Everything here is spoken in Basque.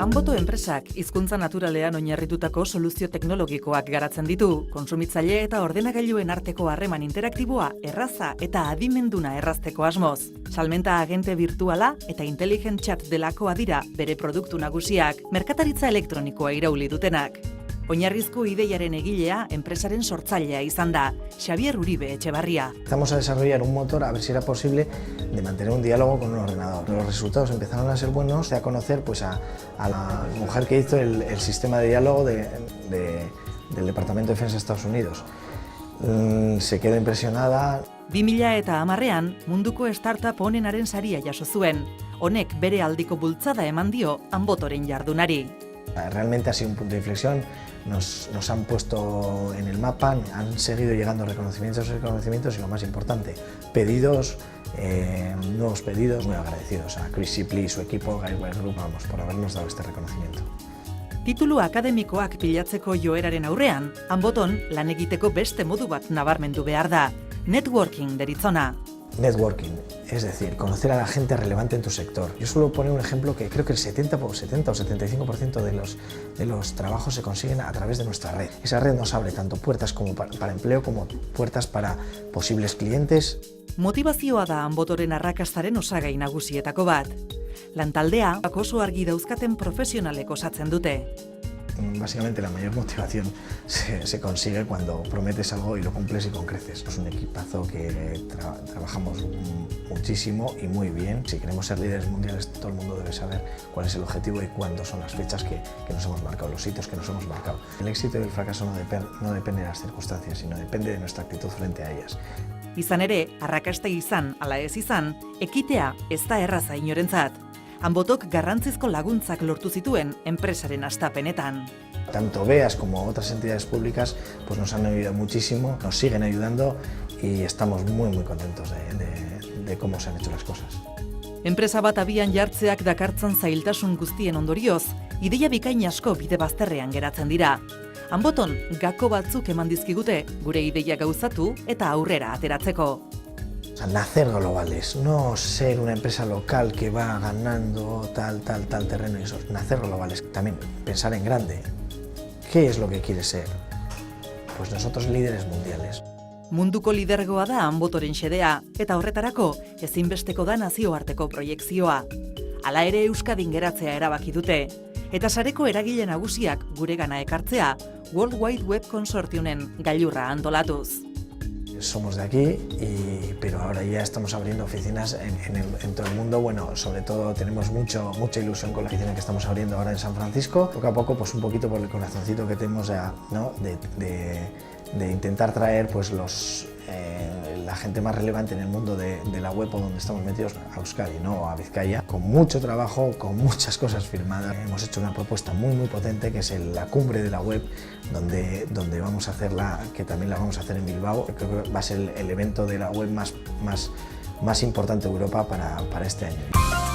Anboto enpresak hizkuntza naturalean oinarritutako soluzio teknologikoak garatzen ditu, kontsumitzaile eta ordenagailuen arteko harreman interaktiboa erraza eta adimenduna errazteko asmoz. Salmenta agente virtuala eta intelligent chat delakoa dira bere produktu nagusiak, merkataritza elektronikoa irauli dutenak. Oinarrizko ideiaren egilea enpresaren sortzailea izan da, Xabier Uribe Etxebarria. Empezamos a desarrollar un motor a ver si era posible de mantener un diálogo con un ordenador. Los resultados empezaron a ser buenos, de a conocer pues, a la mujer que hizo el sistema de diálogo del Departamento de Defensa de Estados Unidos. Se quedó impresionada. 2010ean munduko startup onenaren saria jaso zuen. Honek bere aldiko bultzada eman dio Anbotoren jardunari. Realmente ha sido un punto de inflexión, nos han puesto en el mapa, han seguido llegando reconocimientos y lo más importante, pedidos, nuevos pedidos, muy agradecidos a Chris Shipley y su equipo, Guidewire Group, vamos, por habernos dado este reconocimiento. Titulu akademikoak pilatzeko joeraren aurrean, Anboton lan egiteko beste modu bat nabarmendu behar da, networking deritzona. Networking, es decir, conocer a la gente relevante en tu sector. Yo suelo poner un ejemplo que creo que el 70 o 75% de los trabajos se consiguen a través de nuestra red. Esa red nos abre tanto puertas como para empleo como puertas para posibles clientes. Motivazioa da Anbotoren arrakastaren osagai nagusietako bat. Lantaldea oso argi dauzkaten profesionalek osatzen dute. Básicamente la mayor motivación se consigue cuando prometes algo y lo cumples y con creces. Es un equipazo que trabajamos muchísimo y muy bien. Si queremos ser líderes mundiales, todo el mundo debe saber cuál es el objetivo y cuándo son las fechas que nos hemos marcado, los hitos que nos hemos marcado. El éxito y el fracaso no depende de las circunstancias, sino depende de nuestra actitud frente a ellas. Izan ere, arrakasta izan, ala ez izan, ekitea ez da erraza inorentzat. Anbotok garrantzizko laguntzak lortu zituen enpresaren hastapenetan. Tanto BEAS como otras entidades públicas pues nos han ayudado muchísimo, nos siguen ayudando y estamos muy contentos de cómo se han hecho las cosas. Enpresa bat abian jartzeak dakartzan zailtasun guztien ondorioz, ideia bikain asko bide bazterrean geratzen dira. Anboton gako batzuk eman dizkigute gure ideia gauzatu eta aurrera ateratzeko. Nacer globales, no ser una empresa local que va ganando tal terreno y eso, nacer globales. También pensar en grande. ¿Qué es lo que quiere ser? Pues nosotros líderes mundiales. Munduko lidergoa da Anbotoren xedea, eta horretarako ezinbesteko da nazioarteko proiekzioa. Hala ere Euskadin geratzea erabaki dute, eta sareko eragile nagusiak guregana ekartzea World Wide Web Consortiumen gailurra antolatuz. Somos de aquí, pero ahora ya estamos abriendo oficinas en todo el mundo. Bueno, sobre todo tenemos mucha ilusión con la oficina que estamos abriendo ahora en San Francisco. Poco a poco, pues un poquito por el corazoncito que tenemos ya, ¿no? de intentar traer pues la gente más relevante en el mundo de la web o donde estamos metidos a Euskadi, ¿no? A Vizcaya, con mucho trabajo, con muchas cosas firmadas. Hemos hecho una propuesta muy potente que es la cumbre de la web, donde vamos a hacerla, que también la vamos a hacer en Bilbao. Creo que va a ser el evento de la web más importante de Europa para este año.